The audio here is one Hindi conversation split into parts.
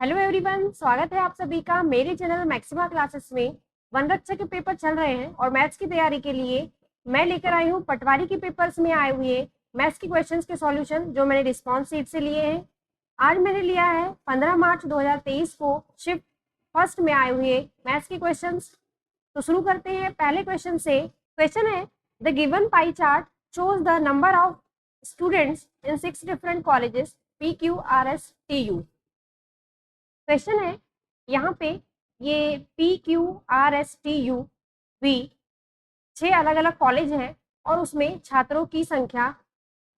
हेलो एवरीवन, स्वागत है आप सभी का मेरे चैनल मैक्सिमा क्लासेस में। वनरक्षक के पेपर चल रहे हैं और मैथ्स की तैयारी के लिए मैं लेकर आई हूँ पटवारी के पेपर्स में आए हुए मैथ्स के क्वेश्चंस के सॉल्यूशन जो मैंने रिस्पॉन्स शीट से लिए हैं। आज मैंने लिया है 15 मार्च 2023 को शिफ्ट फर्स्ट में आए हुए मैथ्स के क्वेश्चंस। तो शुरू करते हैं पहले क्वेश्चन से। क्वेश्चन है, the given pie chart shows the number of students in 6 different colleges PQRSTU। Question है यहाँ पे ये PQRSTU भी 6 अलग अलग कॉलेज हैं और उसमें छात्रों की संख्या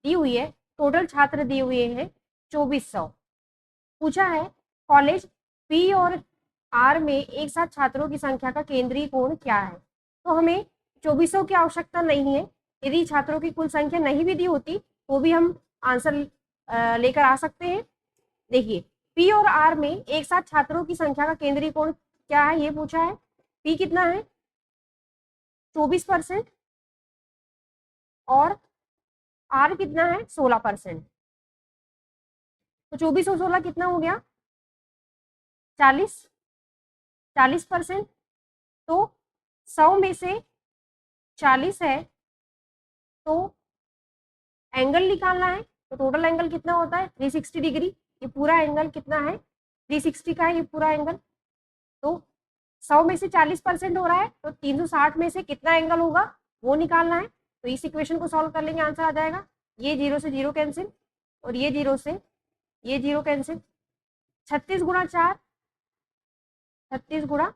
दी हुई है। टोटल छात्र दिए हुए हैं 2400। पूछा है कॉलेज P और R में एक साथ छात्रों की संख्या का केंद्रीय कोण क्या है। तो हमें 2400 की आवश्यकता नहीं है। यदि छात्रों की कुल संख्या नहीं भी दी होती तो भी हम आंसर लेकर आ सकते हैं। देखिए, P और R में एक साथ छात्रों की संख्या का केंद्रीय कोण क्या है ये पूछा है। P कितना है 24% और R कितना है 16%। तो 24 और 16 कितना हो गया 40%। तो 100 में से 40 है तो एंगल निकालना है। तो टोटल एंगल कितना होता है 360 डिग्री। ये पूरा एंगल कितना है 360 का है ये पूरा एंगल। तो 100 में से 40% हो रहा है तो 360 में से कितना एंगल होगा वो निकालना है। तो इस इक्वेशन को सॉल्व कर लेंगे, आंसर आ जाएगा। ये 0 से 0 कैंसिल और ये 0 से ये 0 कैंसिल। 36 गुणा 4, 36 गुणा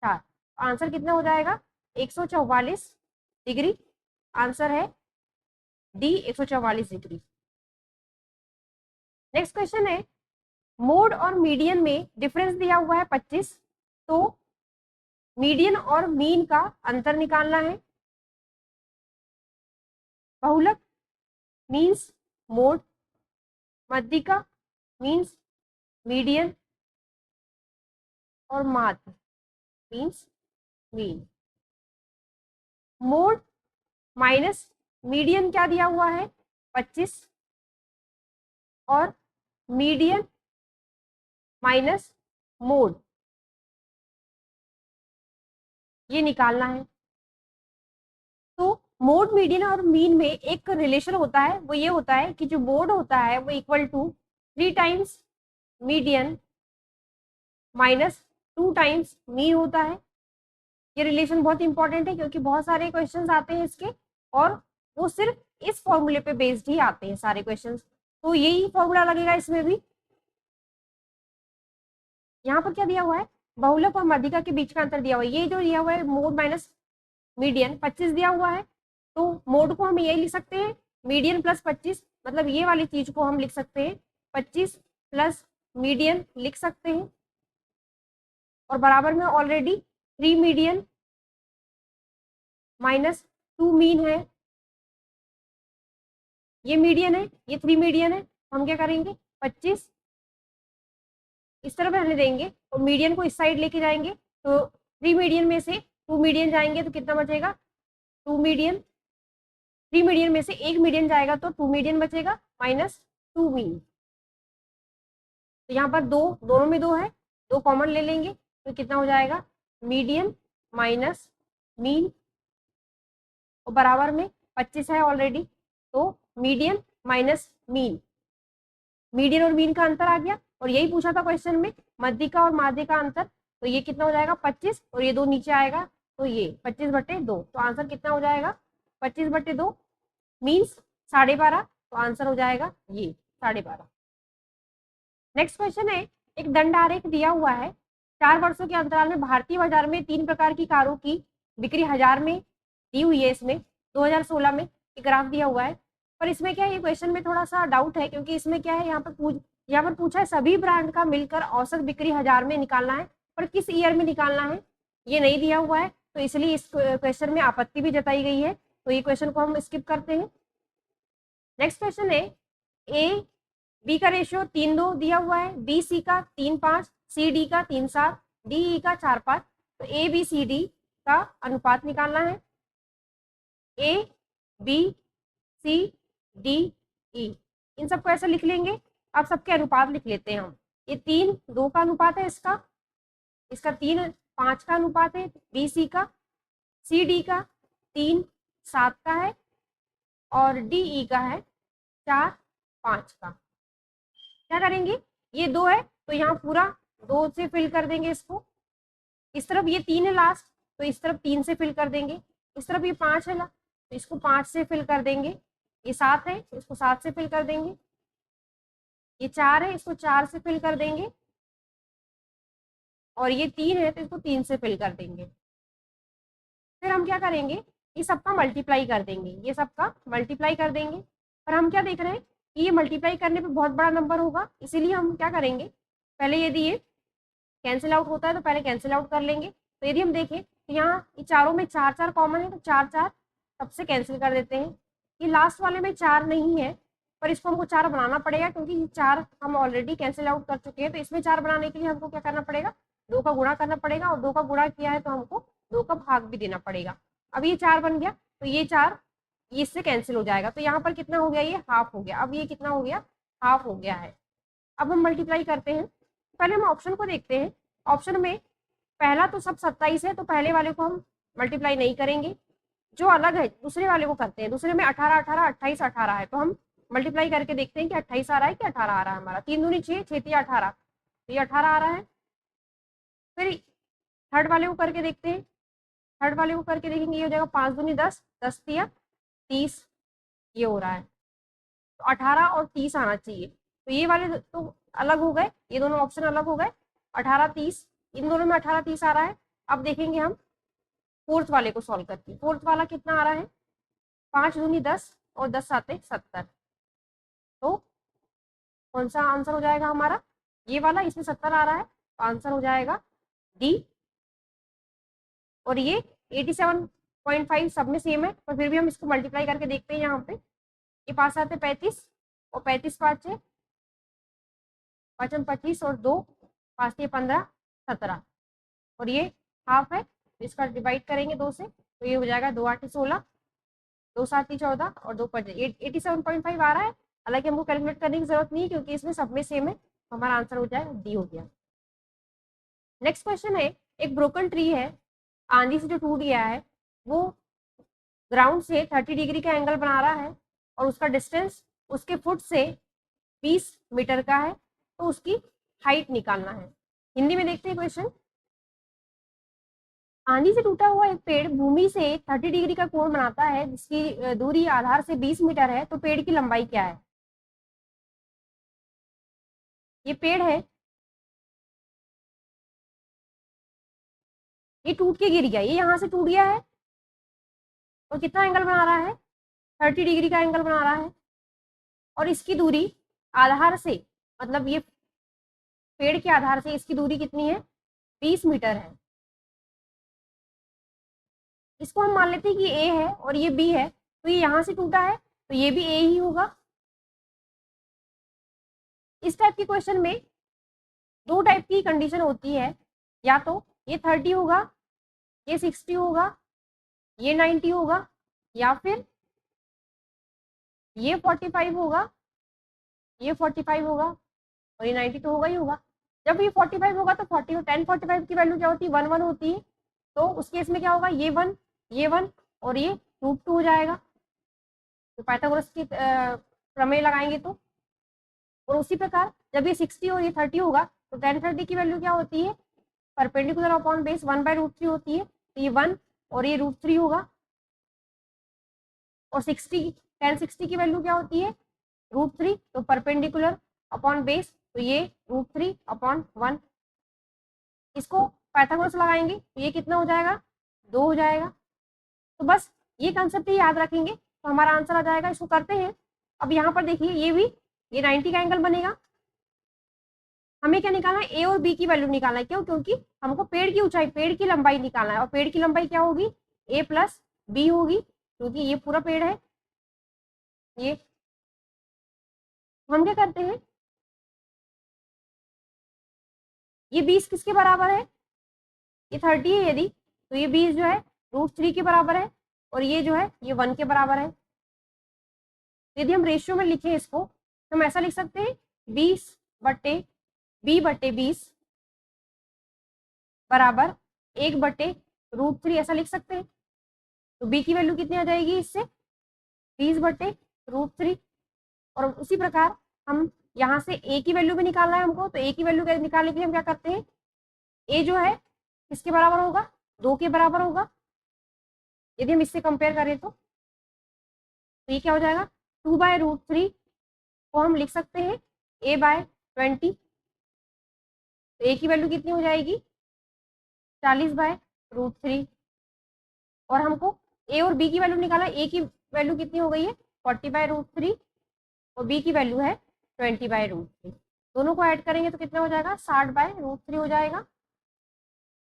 4, आंसर कितना हो जाएगा 144 डिग्री। आंसर है डी 144 डिग्री। नेक्स्ट क्वेश्चन है, मोड और मीडियन में डिफरेंस दिया हुआ है 25। तो मीडियन और मीन का अंतर निकालना है। बहुलक मीन्स मोड, मध्यिका मीन्स मीडियन और माध्य means mean. Mode minus median क्या दिया हुआ है 25 और मीडियन माइनस मोड ये निकालना है। तो मोड, मीडियन और मीन में एक रिलेशन होता है, वो ये होता है कि जो मोड होता है वो equal to 3 times median minus 2 times mean होता है। ये रिलेशन बहुत इंपॉर्टेंट है क्योंकि बहुत सारे क्वेश्चंस आते हैं इसके और वो सिर्फ इस फॉर्मूले पे बेस्ड ही आते हैं सारे क्वेश्चंस। तो यही फॉर्मूला लगेगा इसमें भी। यहाँ पर क्या दिया हुआ है बहुलक और मध्यिका के बीच का अंतर दिया हुआ है। ये जो दिया हुआ है मोड माइनस मीडियन 25 दिया हुआ है तो मोड को हम यही लिख सकते हैं मीडियन प्लस 25, मतलब ये वाली चीज को हम लिख सकते हैं 25 प्लस मीडियन लिख सकते हैं। और बराबर में ऑलरेडी 3 मीडियन माइनस 2 मीन है। ये मीडियन है, ये 3 मीडियन है। हम क्या करेंगे 25 इस तरफ रहने देंगे और मीडियन को इस साइड लेके जाएंगे। तो 3 मीडियन में से 2 मीडियन जाएंगे तो कितना बचेगा 2 मीडियन। 3 मीडियन में से 1 मीडियन जाएगा तो 2 मीडियन बचेगा माइनस 2 मीन। तो यहाँ पर दोनों में 2 है, 2 कॉमन ले लेंगे तो कितना हो जाएगा मीडियन माइनस मीन और बराबर में 25 है ऑलरेडी तो मीडियन माइनस मीन। मीडियन और मीन का अंतर आ गया और यही पूछा था क्वेश्चन में मध्यिका और माध्य का अंतर। तो ये कितना हो जाएगा 25 और ये 2 नीचे आएगा तो ये 25/2। तो आंसर कितना हो जाएगा 25/2 मीन्स 12.5। तो आंसर हो जाएगा ये 12.5। नेक्स्ट क्वेश्चन है, एक दंड आरेख दिया हुआ है 4 वर्षों के अंतराल में भारतीय बाजार में 3 प्रकार की कारों की बिक्री हजार में दी हुई है। इसमें 2016 में एक ग्राफ दिया हुआ है। पर इसमें क्या है ये क्वेश्चन में थोड़ा सा डाउट है क्योंकि इसमें क्या है यहाँ पर पूछा है सभी ब्रांड का मिलकर औसत बिक्री हजार में निकालना है, पर किस ईयर में निकालना है ये नहीं दिया हुआ है। तो इसलिए इस क्वेश्चन में आपत्ति भी जताई गई है तो ये क्वेश्चन को हम स्किप करते हैं। नेक्स्ट क्वेश्चन है, ए बी का रेशियो 3:2 दिया हुआ है, बी सी का 3:5, सी डी का 3:7, डी ई का 4:5। तो ए बी सी डी का अनुपात निकालना है। A B C D E इन सबको ऐसे लिख लेंगे। अब सबके अनुपात लिख लेते हैं हम। ये 3 2 का अनुपात है, इसका 3 5 का अनुपात है, बी सी का, सी डी का 3 7 का है, और डी ई का है 4 5 का। क्या करेंगे, ये 2 है तो यहाँ पूरा 2 से फिल कर देंगे इसको। इस तरफ ये 3 है लास्ट, तो इस तरफ 3 से फिल कर देंगे। इस तरफ ये 5 है तो इसको 5 से फिल कर देंगे। ये 7 है, इसको 7 से फिल कर देंगे। ये 4 है, इसको 4 से फिल कर देंगे। और ये 3 है तो इसको 3 से फिल कर देंगे। फिर हम क्या करेंगे, ये सबका मल्टीप्लाई कर देंगे, ये सबका मल्टीप्लाई कर देंगे। पर हम क्या देख रहे हैं कि ये मल्टीप्लाई करने पे बहुत बड़ा नंबर होगा, इसीलिए हम क्या करेंगे, पहले यदि ये कैंसिल आउट होता है तो पहले कैंसिल आउट कर लेंगे। तो यदि हम देखें तो यहाँ ये चारों में 4 4 कॉमन है, तो 4 4 सबसे कैंसिल कर देते हैं। ये लास्ट वाले में 4 नहीं है, पर इसको हमको 4 बनाना पड़ेगा, क्योंकि ये 4 हम ऑलरेडी कैंसिल आउट कर चुके हैं। तो इसमें 4 बनाने के लिए हमको क्या करना पड़ेगा, 2 का गुणा करना पड़ेगा, और 2 का गुणा किया है तो हमको 2 का भाग भी देना पड़ेगा। अब ये 4 बन गया, तो ये 4 ये इससे कैंसिल हो जाएगा। तो यहाँ पर कितना हो गया, ये हाफ हो गया। अब ये कितना हो गया, हाफ हो गया है। अब हम मल्टीप्लाई करते हैं। पहले हम ऑप्शन को देखते हैं। ऑप्शन में पहला तो सब 27 है, तो पहले वाले को हम मल्टीप्लाई नहीं करेंगे, जो अलग है दूसरे वाले को करते हैं। दूसरे में 18 18 28 18 है, तो हम मल्टीप्लाई करके देखते हैं कि 28 आ रहा है कि 18 आ रहा है हमारा। 3 दूनी 6 6 3 18, तो ये 18 आ रहा है। फिर थर्ड वाले को करके देखते हैं। थर्ड वाले को करके देखेंगे, ये हो जाएगा 5 दूनी 10 10 3 30, ये हो रहा है। तो 18 और 30 आना चाहिए। तो ये वाले तो अलग हो गए, ये दोनों ऑप्शन अलग हो गए। 18 30, इन दोनों में 18 30 आ रहा है। अब देखेंगे हम फोर्थ वाले को सॉल्व करके। फोर्थ वाला कितना आ रहा है, 5 दूनी 10 और 10 7 70। तो कौन सा आंसर हो जाएगा हमारा, ये वाला, इसमें 70 आ रहा है, तो आंसर हो जाएगा डी। और ये 87.5 सब में सेम है, पर फिर भी हम इसको मल्टीप्लाई करके देखते हैं। यहाँ पे ये पास आते 35, और 35 5 है 25 और 2 5 15 17, और ये हाफ है, इसका डिवाइड करेंगे 2 से, तो ये हो जाएगा 2 8 16, 2 7 14 और 2 5 87.5 आ रहा है। हालांकि हमको कैलकुलेट करने की जरूरत नहीं है, क्योंकि इसमें सब में सेम है। हमारा आंसर हो जाएगा डी हो गया। नेक्स्ट क्वेश्चन है, एक ब्रोकन ट्री है, आंधी से जो टूट गया है, वो ग्राउंड से 30 डिग्री का एंगल बना रहा है, और उसका डिस्टेंस उसके फुट से 20 मीटर का है, तो उसकी हाइट निकालना है। हिंदी में देखते हैं क्वेश्चन। आंधी से टूटा हुआ एक पेड़ भूमि से 30 डिग्री का कोण बनाता है, जिसकी दूरी आधार से 20 मीटर है, तो पेड़ की लंबाई क्या है। ये पेड़ है, ये टूट के गिर गया, ये यहाँ से टूट गया है, और कितना एंगल बना रहा है, 30 डिग्री का एंगल बना रहा है। और इसकी दूरी आधार से, मतलब ये पेड़ के आधार से इसकी दूरी कितनी है, 20 मीटर है। इसको हम मान लेते हैं कि ए है और ये बी है, तो ये यहाँ से टूटा है, तो ये भी ए ही होगा। इस टाइप के क्वेश्चन में 2 टाइप की कंडीशन होती है, या तो ये 30 होगा, ये 60 होगा, ये 90 होगा, या फिर ये 45 होगा, ये 45 होगा, और ये 90 तो होगा ही होगा। जब ये 45 होगा तो 10 45 की वैल्यू क्या होती है, 1 1 होती है। तो उस केस में क्या होगा, ये 1 ये 1 और ये √2 हो जाएगा। तो पाइथागोरस की प्रमेय लगाएंगे तो। और उसी प्रकार जब ये 60 और ये 30 होगा, तो 10 30 की वैल्यू क्या होती है, परपेंडिकुलर अपॉन बेस 1/√3 होती है। तो ये 1 और ये √3 होगा। और 10 60 की वैल्यू क्या होती है, √3, तो परपेंडिकुलर अपॉन बेस, तो ये √3/1। इसको पाइथागोरस लगाएंगे तो ये कितना हो जाएगा, 2 हो जाएगा। तो बस ये कंसेप्ट ही याद रखेंगे तो हमारा आंसर आ जाएगा। इसको करते हैं। अब यहाँ पर देखिए, ये भी ये 90 का एंगल बनेगा। हमें क्या निकालना है, ए और बी की वैल्यू निकालना है। क्यों, क्योंकि हमको पेड़ की ऊंचाई, पेड़ की लंबाई निकालना है, और पेड़ की लंबाई क्या होगी, ए प्लस बी होगी, क्योंकि ये पूरा पेड़ है ये। हम क्या करते हैं, ये 20 किसके बराबर है, ये 30 है यदि, तो ये 20 जो है √3 के बराबर है, और ये जो है ये 1 के बराबर है। यदि हम रेशियो में लिखें इसको, तो हम ऐसा लिख सकते हैं 20/20 b/20 बराबर 1/√3 ऐसा लिख सकते हैं। तो b की वैल्यू कितनी आ जाएगी इससे 20/√3। और उसी प्रकार हम यहाँ से a की वैल्यू भी निकालना है हमको, तो a की वैल्यू निकालने के लिए हम क्या करते हैं, a जो है किसके बराबर होगा 2 के बराबर होगा। यदि हम इससे कंपेयर करें तो ये क्या हो जाएगा 2/√3 को हम लिख सकते हैं a/20। तो a की वैल्यू कितनी हो जाएगी 40/√3। और हमको a और b की वैल्यू निकाला, a की वैल्यू कितनी हो गई है 40/√3 और b की वैल्यू है 20/√3। दोनों को ऐड करेंगे तो कितना हो जाएगा 60/√3 हो जाएगा,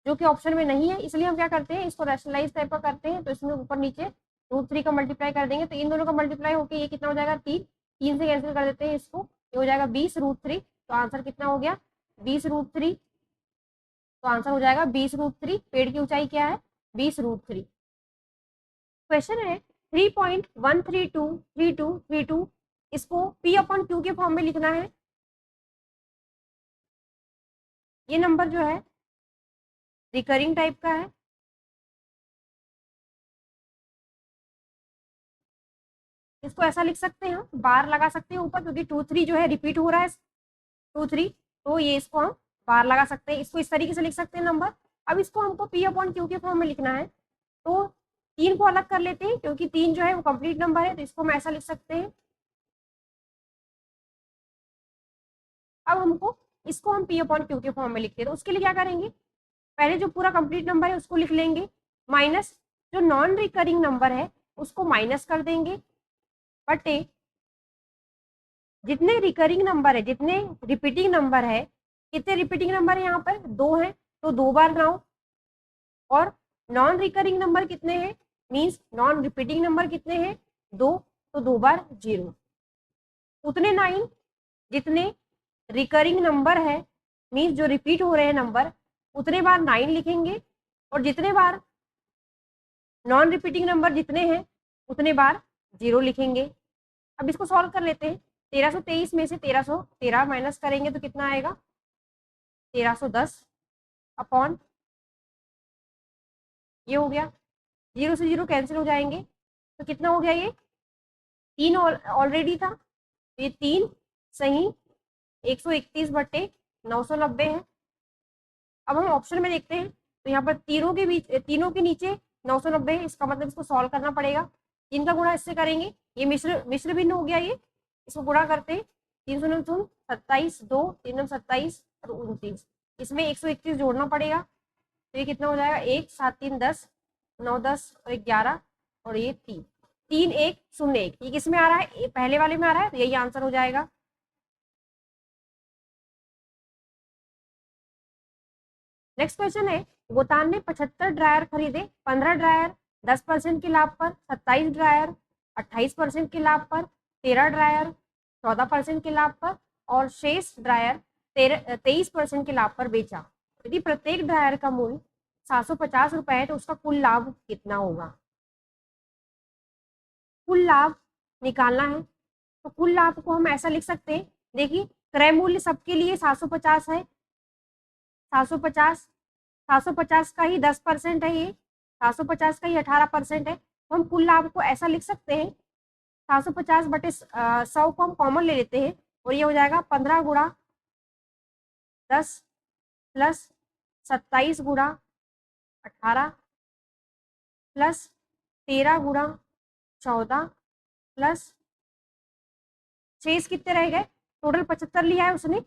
जो कि ऑप्शन में नहीं है। इसलिए हम क्या करते हैं, इसको रैशनलाइज टाइप का करते हैं। तो इसमें ऊपर नीचे √3 का मल्टीप्लाई कर देंगे, तो इन दोनों का मल्टीप्लाई होकर ये कितना हो जाएगा 3 से कैंसिल कर देते हैं इसको, ये हो जाएगा 20√3। तो आंसर कितना हो गया 20√3। तो आंसर हो जाएगा 20√3। पेड़ की ऊंचाई क्या है 20√3। क्वेश्चन है 3.1323232, इसको P/Q के फॉर्म में लिखना है। ये नंबर जो है रिकरिंग टाइप का है। इसको ऐसा लिख सकते हैं, बार लगा सकते हैं ऊपर, क्योंकि 2 3 जो है रिपीट हो रहा है 2 3, तो ये इसको हम बार लगा सकते हैं। इसको इस तरीके से लिख सकते हैं नंबर। अब इसको हमको P/Q के फॉर्म में लिखना है, तो 3 को अलग कर लेते हैं, क्योंकि 3 जो है वो कंप्लीट नंबर है, तो इसको हम ऐसा लिख सकते हैं। अब हमको इसको हम P/Q के फॉर्म में लिखते हैं, तो उसके लिए क्या करेंगे, पहले जो पूरा कंप्लीट नंबर है उसको लिख लेंगे, माइनस जो नॉन रिकरिंग नंबर है उसको माइनस कर देंगे, बटे जितने रिकरिंग नंबर है, जितने रिपीटिंग नंबर है, कितने रिपीटिंग नंबर है यहाँ पर 2 है, तो 2 बार 9। और नॉन रिकरिंग नंबर कितने हैं, मीन्स नॉन रिपीटिंग नंबर कितने हैं 2, तो 2 बार 0। उतने 9 जितने रिकरिंग नंबर है, मीन्स जो रिपीट हो रहे हैं नंबर, उतने बार 9 लिखेंगे। और जितने बार नॉन रिपीटिंग नंबर जितने हैं उतने बार 0 लिखेंगे। अब इसको सॉल्व कर लेते हैं। 1323 में से 1313 माइनस करेंगे तो कितना आएगा 1310 अपॉन, ये हो गया 0 से 0 कैंसिल हो जाएंगे, तो कितना हो गया, ये 3 ऑलरेडी था, ये 3 सही 131/990 है। अब हम ऑप्शन में देखते हैं, तो यहाँ पर तीनों के बीच, तीनों के नीचे 990 है, इसका मतलब इसको सॉल्व करना पड़ेगा। इनका गुणा इससे करेंगे, ये मिश्र भिन्न हो गया, ये इसको गुणा करते हैं 300 27 2 3 27 और 29, इसमें 131 जोड़ना पड़ेगा, तो ये कितना हो जाएगा 1 7 3 10 9 10 और 11 और ये 3 3 1 0 1, ये किस में आ रहा है, ये पहले वाले में आ रहा है, तो यही आंसर हो जाएगा। नेक्स्ट क्वेश्चन है, गोतान ने 75 ड्रायर खरीदे, 15 ड्रायर 10% के लाभ पर, 27 ड्रायर 28% के लाभ पर, 13 ड्रायर 14% के लाभ पर और शेष ड्रायर 23% के लाभ पर बेचा। यदि प्रत्येक ड्रायर का मूल्य 750 रुपए है, तो उसका कुल लाभ कितना होगा। कुल लाभ निकालना है, तो कुल लाभ को हम ऐसा लिख सकते हैं, देखिए क्रय मूल्य सबके लिए 750 है, 750 का ही 10% है, ये 750 का ही 18% है, तो हम कुल लाभ को ऐसा लिख सकते हैं 750/100 को हम कॉमन ले लेते हैं, और ये हो जाएगा 15 गुणा 10 प्लस 27 गुणा 18 प्लस 13 गुणा 14 प्लस 6 कितने रह गए, टोटल 75 लिया है उसने,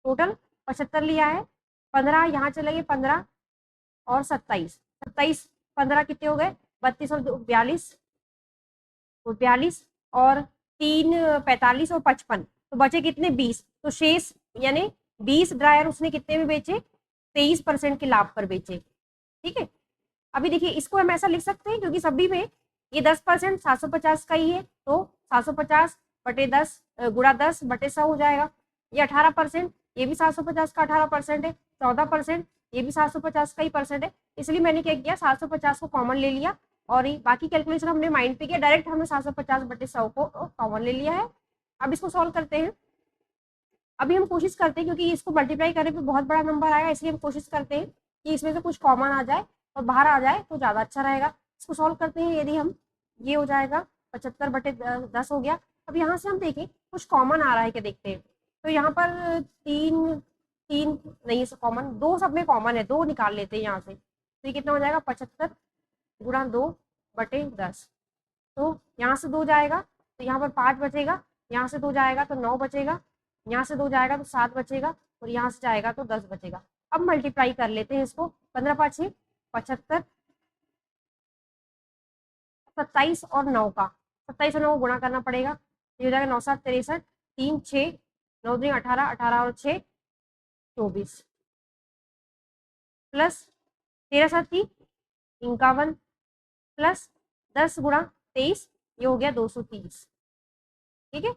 टोटल 75 लिया है, 15 यहाँ चले गए 15 और 27 15 कितने हो गए 32 और 42 तो 42 और 3 45 और 55, तो बचे कितने 20, तो शेष यानी 20 ड्रायर उसने कितने में बेचे 23% के लाभ पर बेचे। ठीक है, अभी देखिए इसको हम ऐसा लिख सकते हैं, क्योंकि सभी में ये 10% 750 का ही है, तो 750/10 गुणा 10/100 हो जाएगा। ये 18%, ये भी 750 का 18% है, 14% ये भी 750 का ही परसेंट है, इसलिए मैंने क्या किया 750 को कॉमन ले लिया, और बाकी कैलकुलेशन हमने माइंड पे किया, डायरेक्ट हमने 750/100 को कॉमन ले लिया है। अब इसको सॉल्व करते हैं। अभी हम कोशिश करते हैं, क्योंकि इसको मल्टीप्लाई करने पे बहुत बड़ा नंबर आएगा, इसलिए हम कोशिश करते हैं कि इसमें से कुछ कॉमन आ जाए और बाहर आ जाए तो ज़्यादा अच्छा रहेगा। इसको सॉल्व करते हैं। यदि हम, ये हो जाएगा 75/10 हो गया। अब यहाँ से हम देखें कुछ कॉमन आ रहा है क्या, देखते हैं। तो यहाँ पर 3 3 नहीं, कॉमन 2 सब में कॉमन है, 2 निकाल लेते हैं यहाँ से। तो ये कितना हो जाएगा, 75 गुणा 2/10। तो यहाँ से 2 जाएगा तो यहाँ पर 5 बचेगा, यहाँ से 2 जाएगा तो 9 बचेगा, यहाँ से 2 जाएगा तो 7 बचेगा, और यहाँ से जाएगा तो 10 बचेगा। अब मल्टीप्लाई कर लेते हैं इसको। 15×5 = 75, 27 और 9 का, 27 और 9 को गुणा करना पड़ेगा। ये हो जाएगा 9 7 63, 3 6, 9 3 18, 18 और 6 24, प्लस 13 7 51, प्लस 10 गुणा 23, ये हो गया 230। ठीक है,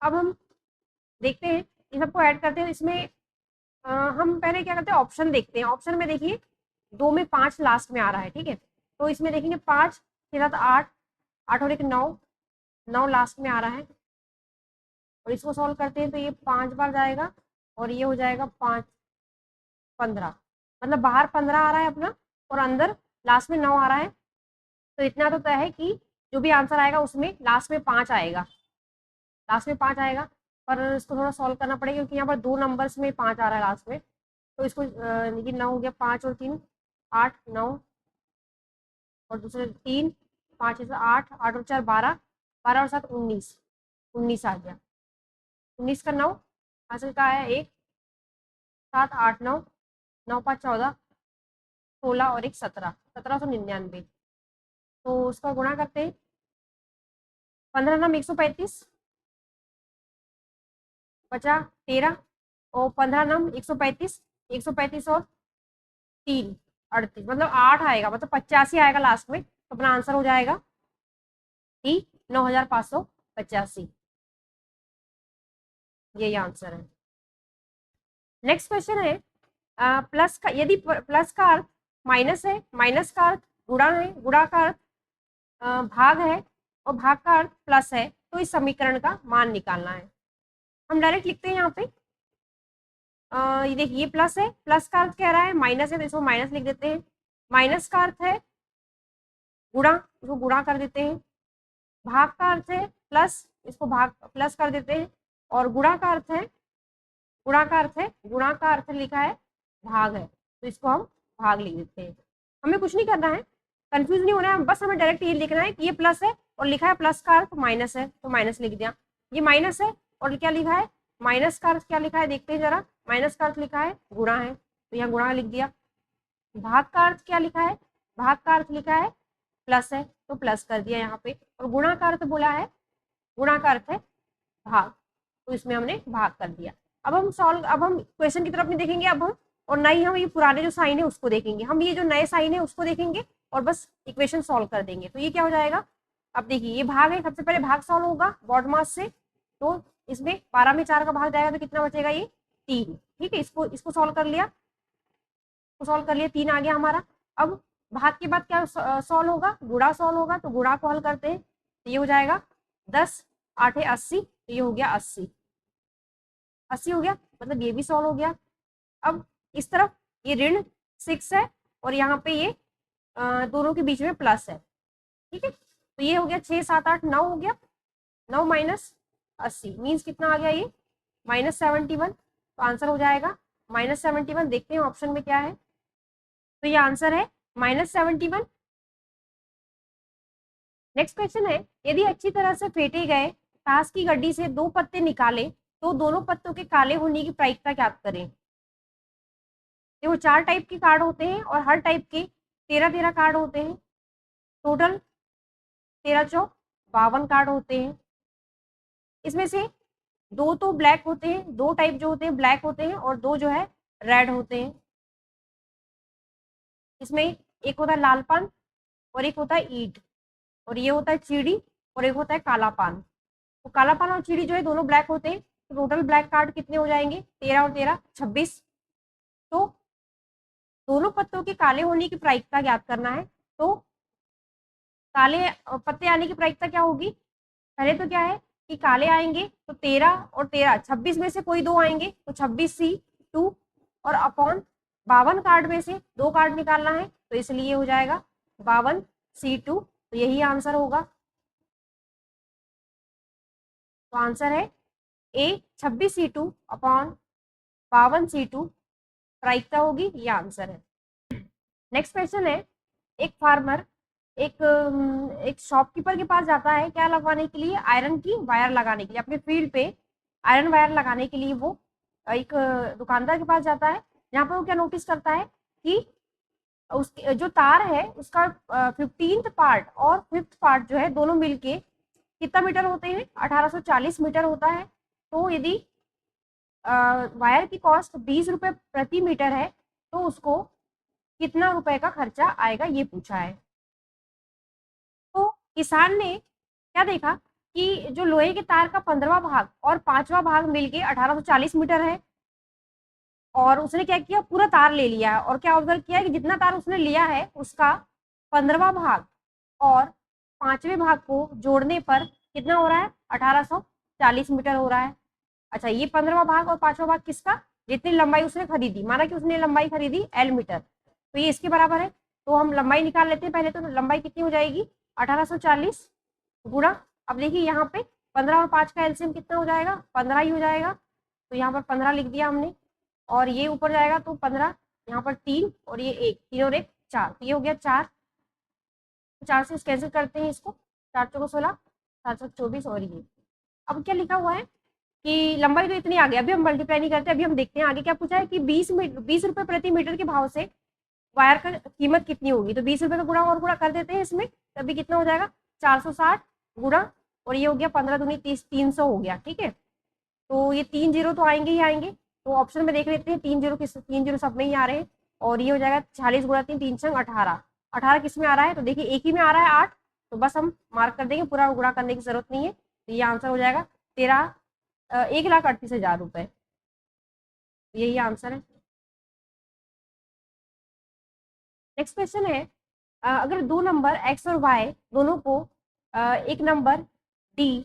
अब हम देखते हैं, इन सबको ऐड करते हैं। इसमें हम पहले क्या करते हैं, ऑप्शन देखते हैं। ऑप्शन में देखिए 2 में 5 लास्ट में आ रहा है। ठीक है, तो इसमें देखेंगे 5 6 7 8, 8 और 1 9, 9 लास्ट में आ रहा है। और इसको सॉल्व करते हैं तो ये 5 बार जाएगा और ये हो जाएगा 5 15, मतलब बाहर 15 आ रहा है अपना और अंदर लास्ट में 9 आ रहा है। तो इतना तो तय है कि जो भी आंसर आएगा उसमें लास्ट में 5 आएगा, लास्ट में 5 आएगा। पर इसको थोड़ा सॉल्व करना पड़ेगा, क्योंकि यहाँ पर 2 नंबर्स में 5 आ रहा है लास्ट में। तो इसको ये 9 हो गया, 5 और 3 8 9, और दूसरे 3 5 6 8, 8 और 4 12, 12 और 7 19, 19 आ गया। 19 का 9 हासिल का है 1 7 8 9, 9 5 14, 16 और 1 17, 1799। तो उसका गुणा करते हैं। 15 9 135, बचा 13, और 15 9 135, 135 और 3 38, मतलब 8 आएगा, मतलब 85 आएगा लास्ट में। तो अपना आंसर हो जाएगा डी 9585। ये आंसर है। नेक्स्ट क्वेश्चन है, प्लस का, यदि प्लस का अर्थ माइनस है, माइनस का अर्थ गुणा है, गुणा का अर्थ भाग है, और भाग का अर्थ प्लस है, तो इस समीकरण का मान निकालना है। हम डायरेक्ट लिखते हैं यहाँ पे। ये देखिए, ये प्लस है, प्लस का अर्थ कह रहा है माइनस है, तो इसको माइनस लिख देते हैं। माइनस का अर्थ है गुणा, इसको गुणा कर देते हैं। भाग का अर्थ है प्लस, इसको भाग प्लस कर देते हैं। और गुणा का अर्थ है, गुणा का अर्थ है, गुणा का अर्थ लिखा है भाग है, तो इसको हम भाग लिख देते हैं। हमें कुछ नहीं करना है, कंफ्यूज नहीं होना है, बस हमें डायरेक्ट ये लिखना है कि ये प्लस है और लिखा है प्लस का अर्थ माइनस है, तो माइनस लिख दिया। ये माइनस है और क्या लिखा है, माइनस का अर्थ क्या लिखा है, देखते हैं जरा। माइनस का अर्थ लिखा है गुणा है, तो यहाँ गुणा लिख दिया। भाग का अर्थ क्या लिखा है, भाग का अर्थ लिखा है प्लस है, तो प्लस कर दिया यहाँ पे। और गुणा का अर्थ बोला है, गुणा का अर्थ है भाग, तो इसमें हमने भाग कर दिया। अब हम क्वेश्चन की तरफ नहीं देखेंगे अब हम, और ना ही हम ये पुराने जो साइन है उसको देखेंगे, हम ये जो नए साइन है उसको देखेंगे और बस इक्वेशन सॉल्व कर देंगे। तो ये क्या हो जाएगा, अब देखिए ये भाग है, सबसे पहले भाग सॉल्व होगा बॉड मास से। तो इसमें 12 में 4 का भाग जाएगा तो कितना बचेगा, ये 3। ठीक है, इसको सॉल्व कर लिया, सॉल्व कर लिया, 3 आ गया हमारा। अब भाग के बाद क्या सॉल्व होगा, गुणा सॉल्व होगा, तो गुणा को हल करते हैं। तो ये हो जाएगा 10 8 80, तो ये हो गया 80, 80 हो गया, मतलब ये भी सॉल्व हो गया। अब इस तरफ ये ऋण 6 है और यहाँ पे ये दोनों के बीच में प्लस है। ठीक है, तो ये हो गया 6 7 8 9 हो गया, 9 माइनस 80 मीन्स कितना आ गया, ये -71। तो आंसर हो जाएगा -71। देखते हैं ऑप्शन में क्या है, तो ये आंसर है -71। नेक्स्ट क्वेश्चन है, यदि अच्छी तरह से फेंटे गए ताश की गड्डी से 2 पत्ते निकाले तो दोनों पत्तों के काले होने की प्रायिकता क्या करें। देखो 4 टाइप के कार्ड होते हैं और हर टाइप के 13 कार्ड होते हैं, टोटल 13 चौक 52 कार्ड होते हैं। इसमें से 2 तो ब्लैक होते हैं, 2 टाइप जो होते हैं ब्लैक होते हैं और 2 जो है रेड होते हैं। इसमें एक होता है लाल पान और एक होता है ईंट, और ये होता है चीड़ी और एक होता है काला पान। तो काला पान और चीड़ी जो है दोनों ब्लैक होते हैं। तो टोटल ब्लैक कार्ड कितने हो जाएंगे, 13 और 13 26। तो दोनों पत्तों के काले होने की प्रायिकता ज्ञात करना है। तो काले पत्ते आने की प्रायिकता क्या होगी, पहले तो क्या है कि काले आएंगे तो 13 और 13, 26 में से कोई 2 आएंगे तो 26C2 और अपॉन 52 कार्ड में से 2 कार्ड निकालना है तो इसलिए हो जाएगा 52C2। तो यही आंसर होगा। तो आंसर है ए 26C2 अपॉन 52C2 प्रायिकता होगी, ये आंसर है। नेक्स्ट क्वेश्चन है, एक फार्मर एक शॉपकीपर के पास जाता है क्या लगवाने के लिए, आयरन की वायर लगाने के लिए। अपने फील्ड पे आयरन वायर लगाने के लिए वो एक दुकानदार के पास जाता है, जहाँ पर वो क्या नोटिस करता है कि उसके जो तार है उसका 15th पार्ट और 5th पार्ट जो है दोनों मिलके कितना मीटर होते हैं, 1840 मीटर होता है। तो यदि वायर की कॉस्ट 20 रुपये प्रति मीटर है तो उसको कितना रुपए का खर्चा आएगा, ये पूछा है। तो किसान ने क्या देखा कि जो लोहे के तार का 15वां भाग और 5वां भाग मिलके 1840 मीटर है, और उसने क्या किया, पूरा तार ले लिया और क्या ऑब्जर्व किया कि जितना तार उसने लिया है उसका 15वां भाग और 5वें भाग को जोड़ने पर कितना हो रहा है, 1840 मीटर हो रहा है। अच्छा, ये 15वां भाग और 5वां भाग किसका, जितनी लंबाई उसने खरीदी, माना कि उसने लंबाई खरीदी L मीटर, तो ये इसके बराबर है। तो हम लंबाई निकाल लेते हैं पहले। तो लंबाई कितनी हो जाएगी, 1840 गुणा, अब देखिए यहाँ पे 15 और 5 का एलसीएम कितना हो जाएगा, 15 ही हो जाएगा। तो यहाँ पर 15 लिख दिया हमने, और ये ऊपर जाएगा तो 15, यहाँ पर 3 और ये 1, 3 और 1 4, तो ये हो गया 4। 4 से कैंसिल करते हैं इसको, 4 चौको 16, 724 और ये। अब क्या लिखा हुआ है कि लंबाई तो इतनी आ गई, अभी हम मल्टीप्लाई नहीं करते, अभी हम देखते हैं आगे क्या पूछा है कि 20 रुपये प्रति मीटर के भाव से वायर का कीमत कितनी होगी। तो 20 रुपये का गुणा और गुणा कर देते हैं इसमें, तभी कितना हो जाएगा, 460 गुणा, और ये हो गया 15 दूनी 30, 300 हो गया। ठीक है, तो ये 3 जीरो तो आएंगे ही आएंगे, तो ऑप्शन में देख लेते हैं 3 जीरो किस, 3 जीरो सब में ही आ रहे हैं, और ये हो जाएगा 40 गुणा 3, 3 छंग 18, 18 किस में आ रहा है, तो देखिए एक ही में आ रहा है 8, तो बस हम मार्क कर देंगे, पूरा गुणा करने की जरूरत नहीं है। तो ये आंसर हो जाएगा 1,38,000 रुपये, यही आंसर है। नेक्स्ट क्वेश्चन है, अगर दो नंबर x और y दोनों को एक नंबर d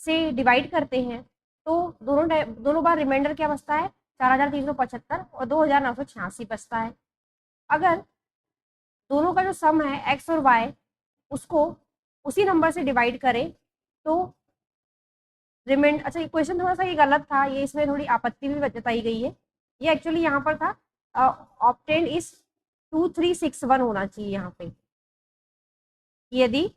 से डिवाइड करते हैं तो दोनों बार रिमाइंडर क्या बचता है, 4,375 और 2,986 बचता है। अगर दोनों का जो सम है x और y उसको उसी नंबर से डिवाइड करें तो रिमाइंडर, अच्छा ये क्वेश्चन थोड़ा सा ये गलत था, ये इसमें थोड़ी आपत्ति भी बताई गई है। ये एक्चुअली यहाँ पर था ऑब्टेन इज 2361 होना चाहिए यहाँ पे। यदि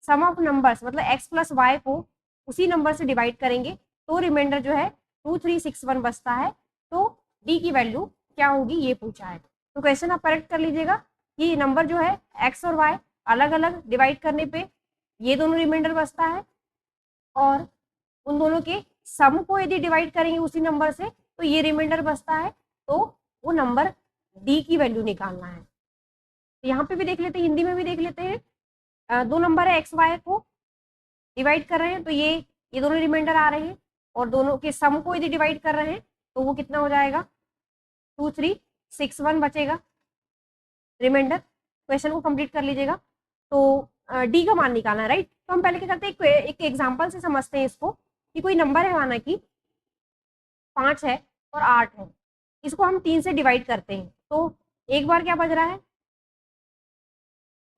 सम ऑफ नंबर्स मतलब x प्लस वाई को उसी नंबर से डिवाइड करेंगे तो रिमाइंडर जो है 2361 बचता है, तो d की वैल्यू क्या होगी ये पूछा है। तो क्वेश्चन आप करेक्ट कर लीजिएगा कि नंबर जो है x और y अलग अलग डिवाइड करने पे ये दोनों रिमाइंडर बचता है, और उन दोनों के सम को यदि डिवाइड करेंगे उसी नंबर से तो ये रिमाइंडर बचता है, तो वो नंबर d की वैल्यू निकालना है। तो यहाँ पे भी देख लेते हैं, हिंदी में भी देख लेते हैं। दो नंबर है एक्स वाई को डिवाइड कर रहे हैं तो ये दोनों रिमाइंडर आ रहे हैं, और दोनों के सम को यदि डिवाइड कर रहे हैं तो वो कितना हो जाएगा, 2361 बचेगा रिमाइंडर। क्वेश्चन को कंप्लीट कर लीजिएगा। तो डी का मान निकालना है, राइट। तो हम पहले क्या करते हैं, एक एग्जाम्पल से समझते हैं इसको, कि कोई नंबर है माना कि 5 है और 8 है, इसको हम 3 से डिवाइड करते हैं तो एक बार क्या बच रहा है,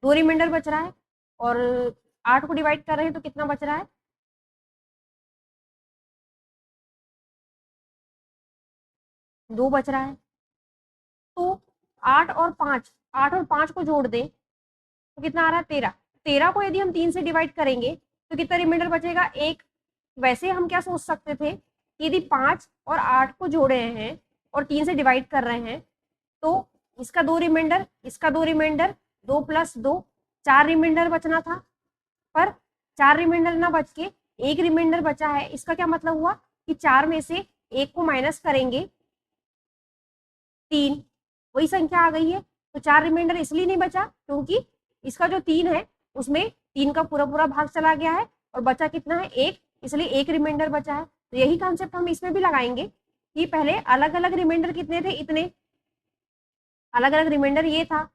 2 रिमाइंडर बच रहा है, और 8 को डिवाइड कर रहे हैं तो कितना बच रहा है, 2 बच रहा है। तो 8 और 5 को जोड़ दें तो कितना आ रहा है, 13। 13 को यदि हम 3 से डिवाइड करेंगे तो कितना रिमाइंडर बचेगा, 1। वैसे हम क्या सोच सकते थे कि यदि 5 और 8 को जोड़े हैं और 3 से डिवाइड कर रहे हैं तो इसका 2 रिमाइंडर, इसका 2 रिमाइंडर, 2 + 2 4 रिमाइंडर बचना था, पर 4 रिमाइंडर ना बच के 1 रिमाइंडर बचा है। इसका क्या मतलब हुआ कि 4 में से 1 को माइनस करेंगे 3, वही संख्या आ गई है। तो 4 रिमाइंडर इसलिए नहीं बचा क्योंकि इसका जो 3 है उसमें 3 का पूरा पूरा भाग चला गया है, और बचा कितना है, 1, इसलिए 1 रिमाइंडर बचा है। तो यही कॉन्सेप्ट हम इसमें भी लगाएंगे कि पहले अलग अलग रिमाइंडर कितने थे, इतने अलग अलग रिमाइंडर ये था।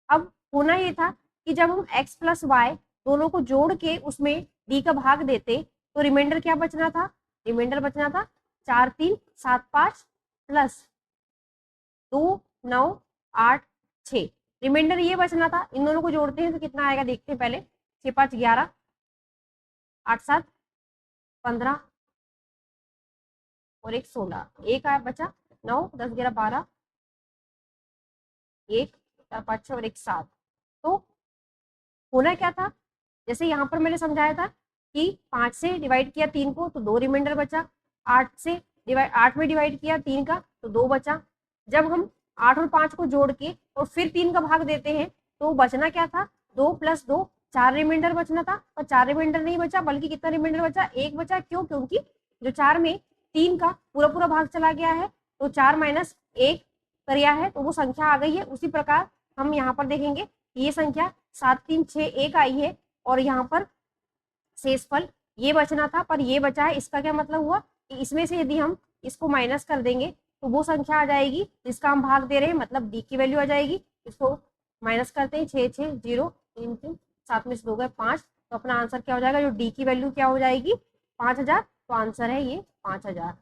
अब होना ये था कि जब हम x + y दोनों को जोड़ के उसमें डी का भाग देते तो रिमाइंडर क्या बचना था, रिमाइंडर बचना था 4 3 7 5 प्लस 2 9 8 6, रिमाइंडर ये बचना था। इन दोनों को जोड़ते हैं तो कितना आएगा देखते हैं पहले, 6 5 11, 8 7 15 और एक 16, एक आया बचा 9 10 11 12, 1 4 5 6 और एक 7। तो होना क्या था, जैसे यहाँ पर मैंने समझाया था कि 5 से डिवाइड किया 3 को तो 2 रिमाइंडर बचा, 8 में डिवाइड किया 3 का तो 2 बचा। जब हम 8 और 5 को जोड़ के और फिर 3 का भाग देते हैं तो बचना क्या था, 2 + 2 4 रिमाइंडर बचना था, और 4 रिमाइंडर नहीं बचा बल्कि कितना रिमाइंडर बचा, 1 बचा। क्यों, क्योंकि जो 4 में 3 का पूरा पूरा भाग चला गया है तो 4 - 1 करिया है तो वो संख्या आ गई है। उसी प्रकार हम यहाँ पर देखेंगे ये संख्या 7 3 6 1 आई है और यहाँ पर शेषफल ये बचना था पर ये बचा है। इसका क्या मतलब हुआ कि इसमें से यदि हम इसको माइनस कर देंगे तो वो संख्या आ जाएगी जिसका हम भाग दे रहे हैं, मतलब डी की वैल्यू आ जाएगी। इसको माइनस करते हैं, 6 6 0 3 3 7 में से 2 गए 5, तो अपना आंसर क्या हो जाएगा, जो डी की वैल्यू क्या हो जाएगी 5000, तो आंसर है ये 5000।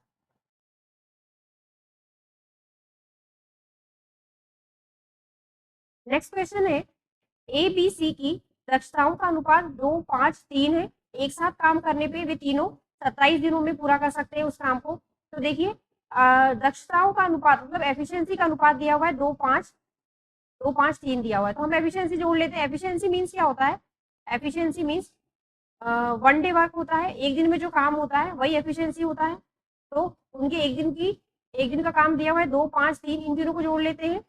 नेक्स्ट क्वेश्चन है, ए बी सी की दक्षताओं का अनुपात 2 5 3 है। एक साथ काम करने पे वे तीनों 27 दिनों में पूरा कर सकते हैं उस काम को। तो देखिए दक्षताओं का अनुपात मतलब एफिशिएंसी का अनुपात दिया हुआ है 2 5 3 दिया हुआ है, तो हम एफिशिएंसी जोड़ लेते हैं। एफिशिएंसी मीन्स क्या होता है, एफिशिएंसी मीन्स 1 डे वर्क होता है, एक दिन में जो काम होता है वही एफिशिएंसी होता है। तो उनके एक दिन का काम दिया हुआ है 2 5 3, इन तीनों को जोड़ लेते हैं,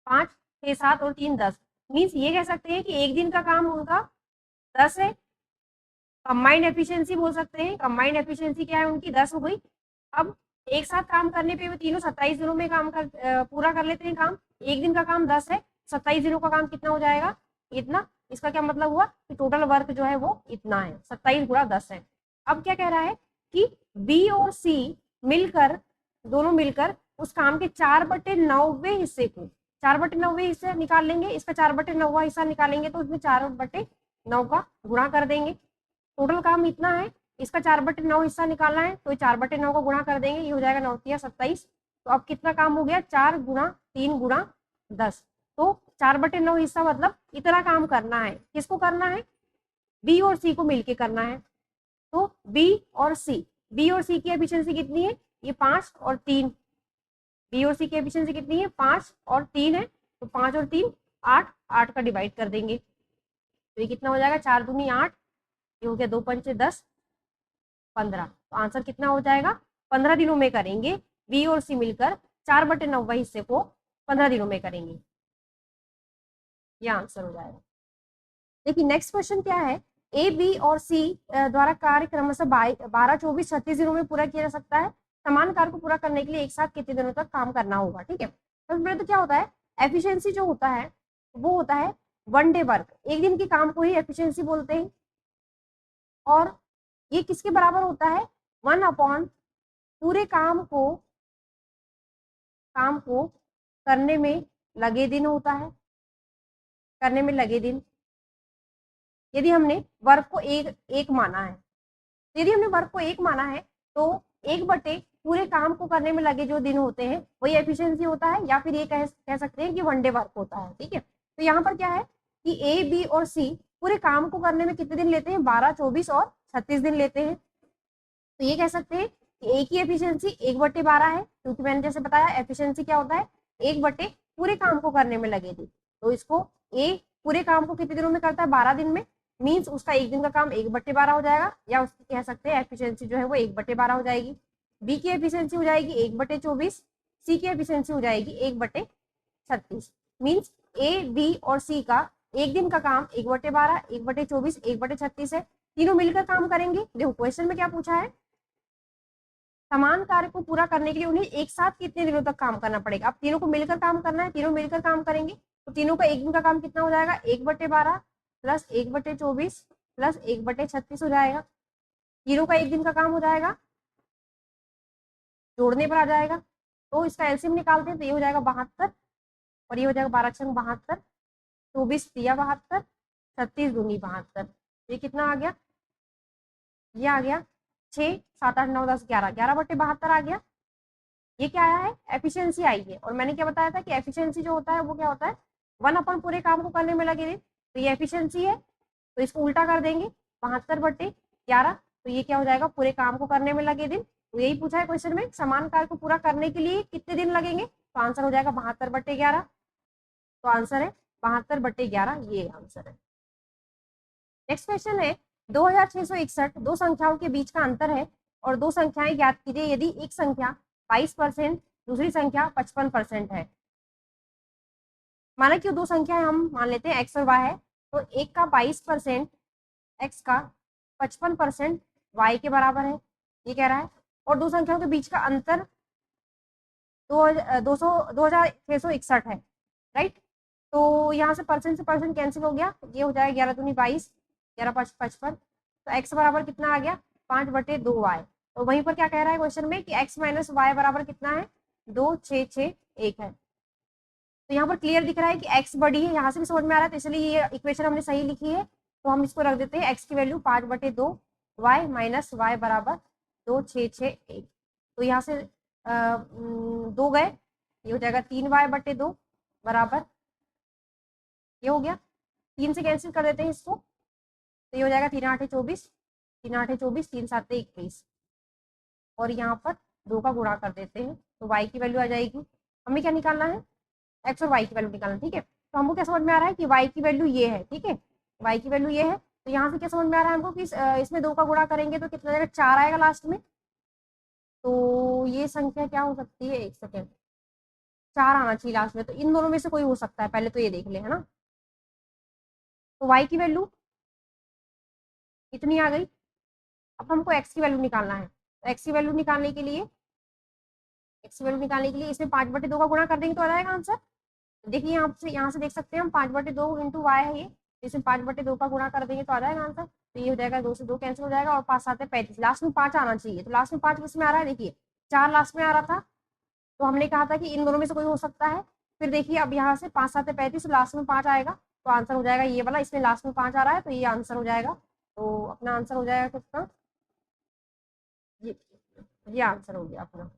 5 6 7 और 3 10, मीन्स ये कह सकते हैं कि एक दिन का काम उनका 10 है। कंबाइंड एफिशिएंसी बोल सकते हैं, कंबाइंड एफिशिएंसी क्या है उनकी 10 हो गई। अब एक साथ काम करने पे वो तीनों 27 दिनों में काम कर पूरा कर लेते हैं काम। एक दिन का काम 10 है, 27 दिनों का काम कितना हो जाएगा, इतना। इसका क्या मतलब हुआ कि टोटल वर्क जो है वो इतना है, 27 × 10 है। अब क्या कह रहा है कि बी और सी मिलकर, दोनों मिलकर उस काम के 4/9 हिस्से को, 4/9 हिस्से निकाल लेंगे, इसका 4/9 हिस्सा निकालेंगे तो उसमें 4/9 का गुणा कर देंगे। टोटल काम इतना है, इसका 4/9 हिस्सा निकालना है तो 4/9 को गुणा कर देंगे, ये हो जाएगा 9 × 27। तो अब कितना काम हो गया, 4 × 3 × 10, तो 4/9 हिस्सा मतलब इतना काम करना है। किसको करना है, बी और सी को मिलके करना है। तो बी और सी की एफिशिएंसी कितनी है, ये 5 और 3, बी और सी की एफिशिएंसी कितनी है 5 और 3 है, तो 5 और 3 8, 8 का डिवाइड कर देंगे तो ये कितना हो जाएगा, 4 दूनी 8, ये हो गया 2 पंचे 10 15, तो आंसर कितना हो जाएगा, 15 दिनों में करेंगे। बी और सी मिलकर 4/9 हिस्से को 15 दिनों में करेंगे, ये आंसर हो जाएगा। देखिए नेक्स्ट क्वेश्चन क्या है, ए बी और सी द्वारा कार्य क्रमशः 12 24 36 दिनों में पूरा किया जा सकता है। समान कार्य को पूरा करने के लिए एक साथ कितने दिनों तक काम करना होगा, ठीक है। तो क्या होता है, एफिशिएंसी जो होता है वो होता है 1 डे वर्क, एक दिन के काम को ही एफिशिएंसी बोलते हैं। और ये किसके बराबर होता है, 1/, पूरे काम को करने में लगे दिन होता है, करने में लगे दिन। यदि हमने वर्क को एक माना है, यदि हमने वर्क को एक माना है तो 1/ पूरे काम को करने में लगे जो दिन होते हैं वही एफिशिएंसी होता है, या फिर ये कह सकते हैं कि 1 डे वर्क होता है, ठीक है। तो यहाँ पर क्या है कि ए बी और सी पूरे काम को करने में कितने दिन लेते हैं, 12 24 और 36 दिन लेते हैं। तो ये कह सकते हैं कि ए की एफिशिएंसी 1/12 है, क्योंकि मैंने जैसे बताया एफिशिएंसी क्या होता है, 1/ पूरे काम को करने में लगे दिन। तो इसको ए पूरे काम को कितने दिनों में करता है, 12 दिन में, मीन्स उसका एक दिन का काम 1/12 हो जाएगा, या उसकी कह सकते हैं एफिशिएंसी जो है वो 1/12 हो जाएगी। बी की एफिशिएंसी हो जाएगी 1/24, सी की एफिशिएंसी हो जाएगी 1/36, मीन्स ए बी और सी का एक दिन का काम 1/12 1/24 1/36 है, तीनों मिलकर काम करेंगे। देखो क्वेश्चन में क्या पूछा है, समान कार्य को पूरा करने के लिए उन्हें एक साथ कितने दिनों तक काम करना पड़ेगा। अब तीनों को मिलकर काम करना है, तीनों मिलकर काम करेंगे तो तीनों का एक दिन का काम कितना हो जाएगा, 1/12 प्लस 1/24 प्लस 1/36 हो जाएगा। तीनों का एक दिन का काम हो जाएगा, जोड़ने पर आ जाएगा, तो इसका एलसीएम निकालते हैं तो ये हो जाएगा 72 और ये हो जाएगा 12 छंग 72, 24 तिया 72, 36 दूनी 72, ये कितना आ गया ये आ गया 6, 7, 8, 9, 10, 11, 11/72 आ गया। ये क्या आया है, एफिशिएंसी आई है। और मैंने क्या बताया था कि एफिशिएंसी जो होता है वो क्या होता है, 1 पूरे काम को करने में लगे दिन। तो ये एफिशिएंसी है, तो इसको उल्टा कर देंगे, 72/11। तो ये क्या हो जाएगा, पूरे काम को करने में लगे दिन। तो यही पूछा है क्वेश्चन में, समान कार्य को पूरा करने के लिए कितने दिन लगेंगे, तो आंसर हो जाएगा 72/11। तो आंसर है 72/11, ये आंसर है। नेक्स्ट क्वेश्चन है 2661 दो संख्याओं के बीच का अंतर है और दो संख्याएं ज्ञात कीजिए यदि एक संख्या 22%, दूसरी संख्या 55% है। माना कि दो संख्याएं हम मान लेते हैं एक्स और वाई है, तो एक का 22% एक्स का 55% वाई के बराबर है, ये कह रहा है। और दो संख्याओं के बीच का अंतर 2661 है, राइट। तो यहाँ से परसेंट कैंसिल हो गया, ये हो जाएगा 11 दूनी 22, 11 5 55। तो एक्स बराबर कितना आ गया, 5/2 वाई। तो वहीं पर क्या कह रहा है क्वेश्चन में कि एक्स माइनस वाई बराबर कितना है, 2 6 6 1 है। तो यहाँ पर क्लियर दिख रहा है कि एक्स बड़ी है, यहाँ से भी समझ में आ रहा है, तो इसलिए ये इक्वेशन हमने सही लिखी है। तो हम इसको रख देते हैं, एक्स की वैल्यू 5/2 वाई माइनस वाई बराबर 2 6 6 1। तो यहाँ से 2 गए, ये हो जाएगा 3y/2 बराबर, ये हो गया, 3 से कैंसिल कर देते हैं इसको, तो ये हो जाएगा 3 8 24, 3 8 24, 3 7 21। और यहाँ पर 2 का गुणा कर देते हैं, तो y की वैल्यू आ जाएगी, हमें क्या निकालना है, एक्स और वाई की वैल्यू निकालना, ठीक है। तो हमको क्या समझ में आ रहा है कि वाई की वैल्यू ये है, ठीक है, वाई की वैल्यू ये है। तो यहाँ से क्या समझ में आ रहा है हमको कि इसमें 2 का गुणा करेंगे तो कितना जाएगा, 4 आएगा लास्ट में। तो ये संख्या क्या हो सकती है, एक सेकेंड, 4 आना चाहिए लास्ट में। तो इन दोनों में से कोई हो सकता है, पहले तो ये देख ले, है ना। तो वाई की वैल्यू इतनी आ गई। अब हमको एक्स की वैल्यू निकालना है, तो एक्स की वैल्यू निकालने के लिए इसमें 5/2 का गुणा कर देंगे तो आ जाएगा आंसर। देखिए यहाँ से देख सकते हैं हम, 5/2 इंटू वाई है ये, इसमें 5/2 का गुणा कर देंगे तो आ जाएगा आंसर। तो ये हो जाएगा, 2 से 2 कैंसिल हो जाएगा और 5 7 35, लास्ट में 5 आना चाहिए। तो लास्ट में 5 किस में आ रहा है, देखिए 4 लास्ट में आ रहा था, तो हमने कहा था कि इन दोनों में से कोई हो सकता है। फिर देखिए अब यहाँ से 5 7 35, लास्ट में 5 आएगा, तो आंसर हो जाएगा ये वाला, इसमें लास्ट में 5 आ रहा है, तो ये आंसर हो जाएगा। तो अपना आंसर हो जाएगा कितना, ये आंसर हो गया अपना।